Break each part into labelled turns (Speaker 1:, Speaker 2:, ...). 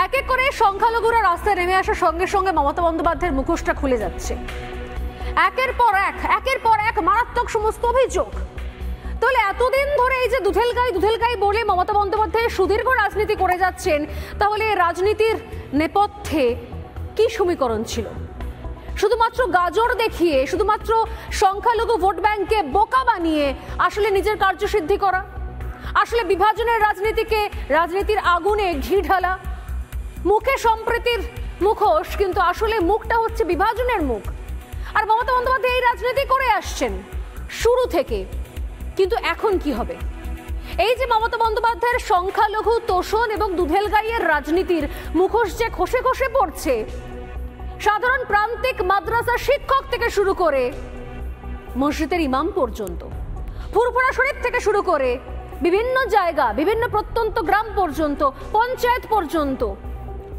Speaker 1: এক এক করে সংখ্যালঘুরা রাস্তায় নেমে আসার সঙ্গে সঙ্গে মমতা বন্দ্যোপাধ্যায়ের মুখোশটা খুলে যাচ্ছে। একের পর এক মারাত্মক সমস্ত অভিযোগ। তাহলে এতদিন ধরে এই যে দুধেলগাই বলে মমতা বন্দ্যোপাধ্যায় সুদীর্ঘ রাজনীতি করে যাচ্ছেন, তাহলে রাজনীতির নেপথ্যে কি সমীকরণ ছিল? শুধুমাত্র গাজর দেখিয়ে, শুধুমাত্র সংখ্যালঘু ভোট ব্যাংককে বোকা বানিয়ে আসলে নিজের কার্যসিদ্ধি করা, আসলে বিভাজনের রাজনীতির আগুনে ঘি ঢালা, মুখে সম্প্রীতির মুখোশ, কিন্তু আসলে মুখটা হচ্ছে বিভাজনের মুখ। আর মমতা বন্দ্যোপাধ্যায় এই রাজনীতি করে আসছেন শুরু থেকে, কিন্তু এখন কি হবে? এই যে মমতা বন্দ্যোপাধ্যায়ের সংখ্যালঘু তোষণ এবং দুধেলগাইয়ের রাজনীতির মুখোশ যে খসে খসে পড়ছে, সাধারণ প্রান্তিক মাদ্রাসা শিক্ষক থেকে শুরু করে মসজিদের ইমাম পর্যন্ত, ফুরফুরা শরীফ থেকে শুরু করে বিভিন্ন জায়গা, বিভিন্ন প্রত্যন্ত গ্রাম পর্যন্ত, পঞ্চায়েত পর্যন্ত,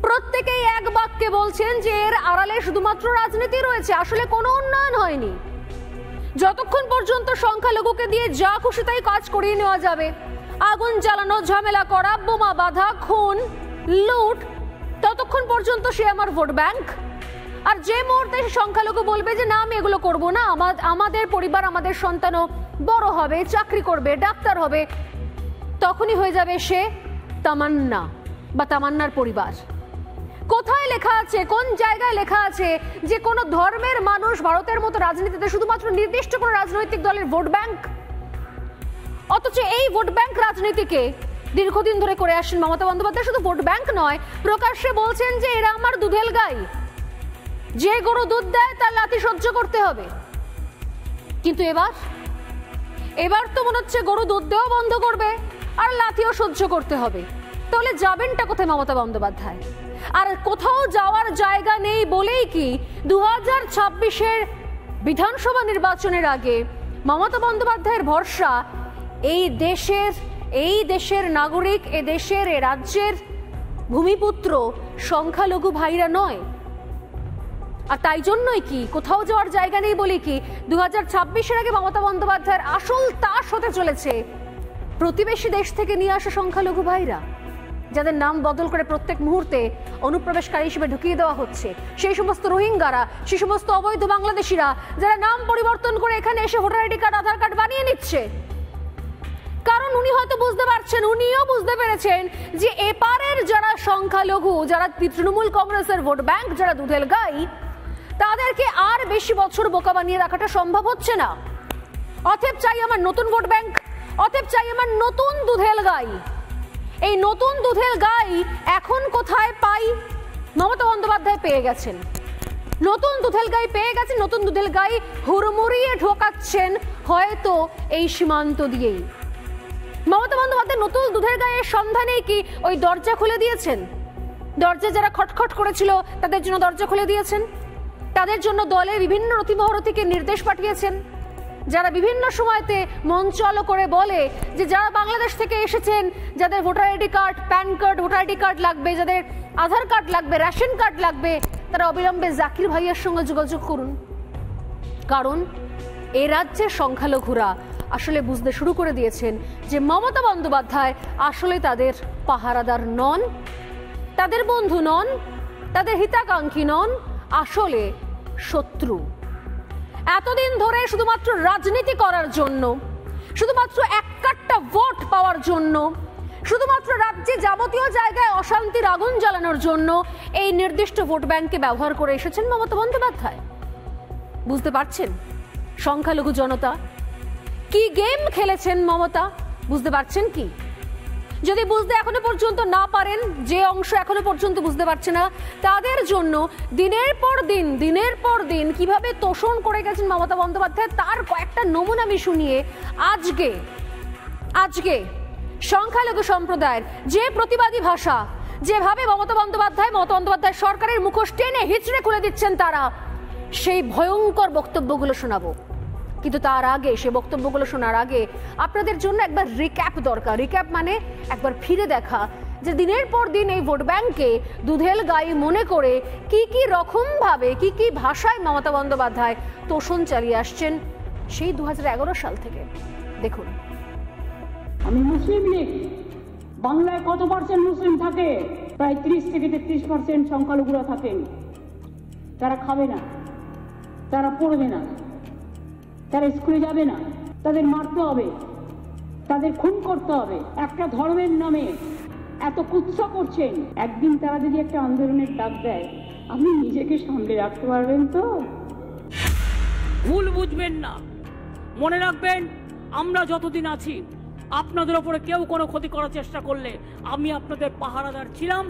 Speaker 1: প্রত্যেকেই এক বাক্যে বলছেন যে এর আড়ালে শুধুমাত্র রাজনীতি রয়েছে, আসলে কোনো উন্নয়ন হয়নি। যতক্ষণ পর্যন্ত সংখ্যালঘুকে দিয়ে যা খুশি তাই কাজ করিয়ে নেওয়া যাবে, আগুন জ্বালানো, ঝামেলা করা, বোমা বাঁধা, খুন, লুট, ততক্ষণ পর্যন্ত সে আমার ভোট ব্যাংক। আর যে মুহূর্তে সংখ্যালঘু বলবে যে না আমি এগুলো করবো না, আমাদের পরিবার, আমাদের সন্তানও বড় হবে, চাকরি করবে, ডাক্তার হবে, তখনই হয়ে যাবে সে তামান্না বা তামান্নার পরিবার। কোথায় লেখা আছে, কোন জায়গায় লেখা আছে যে কোনো ধর্মের মানুষ ভারতের মতো রাজনীতিতে শুধুমাত্র নির্দিষ্ট কোনো রাজনৈতিক দলের ভোট ব্যাংক? অথচ এই ভোট ব্যাংক রাজনীতিকে দীর্ঘদিন ধরে করে আসছেন মমতা বন্দ্যোপাধ্যায়। শুধু ভোট ব্যাংক নয়, প্রকাশ্যে বলছেন যে এরা আমার দুধেল গাই, যে গরু দুধ দেয় তার লাথি সহ্য করতে হবে। কিন্তু এবার তো মনে হচ্ছে গরু দুধ দেওয়া বন্ধ করবে আর লাথিও সহ্য করতে হবে। তাহলে যাবেনটা কোথায় মমতা বন্দ্যোপাধ্যায়? আর কোথাও যাওয়ার জায়গা নেই বলেই কি 2026-এর বিধানসভা নির্বাচনের আগে মমতা বন্দ্যোপাধ্যায়ের ভরসা এই দেশের নাগরিক, এ রাজ্যের ভূমিপুত্র সংখ্যালঘু ভাইরা নয়। আর তাই জন্যই কি কোথাও যাওয়ার জায়গা নেই বলে কি 2026-এর আগে মমতা বন্দ্যোপাধ্যায়ের আসল তাস হতে চলেছে প্রতিবেশী দেশ থেকে নিয়ে আসা সংখ্যালঘু ভাইরা, যাদের নাম বদল করে প্রত্যেক মুহূর্তে অনুপ্রবেশকারী হিসেবে ঢুকিয়ে দেওয়া হচ্ছে। সেই সমস্ত রোহিঙ্গারা, সেই সমস্ত অবৈধ বাংলাদেশিরা যারা নাম পরিবর্তন করে এখানে এসে ভোটার আইডি কার্ড, আধার কার্ড বানিয়ে নিচ্ছে। কারণ উনি হয়তো উনিও বুঝতে পেরেছেন যে এপারের যারা সংখ্যালঘু, যারা তৃণমূল কংগ্রেসের ভোট ব্যাংক, যারা দুধেল গাই, তাদেরকে আর বেশি বছর বোকা বানিয়ে রাখাটা সম্ভব হচ্ছে না। অতএব চাই আমার নতুন ভোট ব্যাংক, অতএব চাই আমার নতুন দুধেল গাই। এই নতুন দুধেল গাই এখন কোথায় পাই? মমতা বন্দ্যোপাধ্যায় পেয়ে গেছেন, নতুন দুধেল গাই পেয়ে গেছেন। নতুন দুধেল গাই হুড়মুড়িয়ে ঢোকাচ্ছেন হয়তো এই সীমান্ত দিয়েই। মমতা বন্দ্যোপাধ্যায় নতুন দুধেল গায়ের সন্ধানে কি ওই দরজা খুলে দিয়েছেন? দরজা যারা খটখট করেছিল তাদের জন্য দরজা খুলে দিয়েছেন, তাদের জন্য দলের বিভিন্ন রতিমহরতিকে নির্দেশ পাঠিয়েছেন, যারা বিভিন্ন সময়তে মন চালু করে বলে যে যারা বাংলাদেশ থেকে এসেছেন, যাদের voter ID card, pan card, voter ID card লাগবে, যাদের আধার কার্ড লাগবে, রেশন কার্ড লাগবে, তারা অবিলম্বে জাকির ভাইয়ের সঙ্গে যোগাযোগ করুন। কারণ এ রাজ্যের সংখ্যালঘুরা আসলে বুঝতে শুরু করে দিয়েছেন যে মমতা বন্দ্যোপাধ্যায় আসলে তাদের পাহারাদার নন, তাদের বন্ধু নন, তাদের হিতাকাঙ্ক্ষী নন, আসলে শত্রু। এতদিন ধরে শুধুমাত্র রাজনীতি করার জন্য, শুধুমাত্র এক কাট্টা ভোট পাওয়ার জন্য, শুধুমাত্র রাজ্যে যাবতীয় জায়গায় অশান্তির আগুন জ্বালানোর জন্য এই নির্দিষ্ট ভোট ব্যাংককে ব্যবহার করে এসেছেন মমতা বন্দ্যোপাধ্যায়। বুঝতে পারছেন সংখ্যালঘু জনতা কি গেম খেলেছেন মমতা? বুঝতে পারছেন কি? যদি বুঝতে এখনো পর্যন্ত না পারেন, যে অংশ এখনো পর্যন্ত বুঝতে পারছে না, তাদের জন্য দিনের পর দিন কিভাবে তোষণ করে গেছেন মমতা বন্দ্যোপাধ্যায় তার কয়েকটা নমুনা আমি শুনিয়ে আজকে সংখ্যালঘু সম্প্রদায়ের যে প্রতিবাদী ভাষা, যেভাবে মমতা বন্দ্যোপাধ্যায় সরকারের মুখোশ টেনে হিচড়ে খুলে দিচ্ছেন তারা, সেই ভয়ঙ্কর বক্তব্যগুলো শোনাবো। কিন্তু তার আগে, সে বক্তব্যগুলো শোনার আগে আপনাদের জন্য একবার রিক্যাপ দরকার। রিক্যাপ মানে একবার ফিরে দেখা যে দিনের পর দিন এই ভোট ব্যাংকে দুধেল গাই মনে করে কি রকম ভাবে, কি ভাষায় মমতা বন্দ্যোপাধ্যায় তোষণ চালিয়ে আসছেন সেই 2011 সাল থেকে। দেখুন,
Speaker 2: আমি মুসলিম লীগ, বাংলায় কত % মুসলিম থাকে প্রায় 30 থেকে 33% সংখ্যালঘুরা থাকেন। তারা খাবে না, তারা পড়বে না, তারা স্কুলে যাবে না, তাদের মারতে হবে, তাদের খুন করতে হবে। একটা ধর্মের নামে এত কুৎসা করছেন, একদিন তারা যদি একটা আন্দোলনের ডাক দেয়, আপনি নিজেকে সামলে রাখতে পারবেন তো?
Speaker 3: ভুল বুঝবেন না, মনে রাখবেন আমরা যতদিন আছি আপনাদের ওপরে কেউ কোনো ক্ষতি করার চেষ্টা করলে আমি আপনাদের পাহারাদার ছিলাম,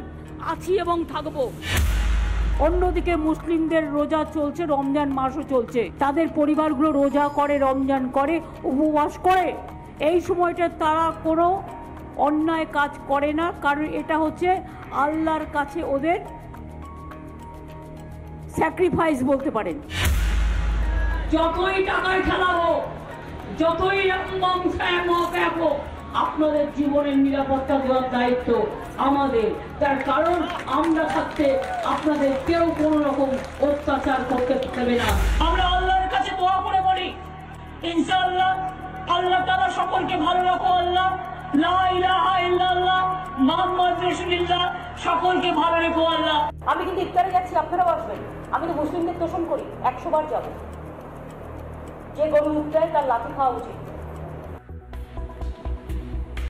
Speaker 3: আছি এবং থাকবো। অন্যদিকে মুসলিমদের রোজা চলছে, রমজান মাসও চলছে, তাদের পরিবারগুলো রোজা করে, রমজান করে, উপবাস করে। এই সময়টা তারা কোনো অন্যায় কাজ করে না, কারণ এটা হচ্ছে আল্লাহর কাছে ওদের স্যাক্রিফাইস বলতে পারেন। যতই টাকায় খেলা হোক, যতই হোক, আপনাদের জীবনের নিরাপত্তা দেওয়ার দায়িত্ব আমাদের। তার কারণ আমরা থাকতে আপনাদের কেউ কোনো রকম অত্যাচার করতে পারবে না। আমরা আল্লাহর কাছে দোয়া করে বলি, ইনশাআল্লাহ আল্লাহ তাআলা সকলকে ভালো রাখো। আল্লাহ লা ইলাহা ইল্লাল্লাহ মুহাম্মদ রাসূলুল্লাহ, সকলকে ভালো রেখো আল্লাহ।
Speaker 4: আমি কিন্তু ইফতারে যাচ্ছি, আপনারাও আসবেন। আমি তো মুসলিমদের তোষণ করি, 100 বার যাবো। যে গরু উঠে তার লাথি খাওয়া উচিত।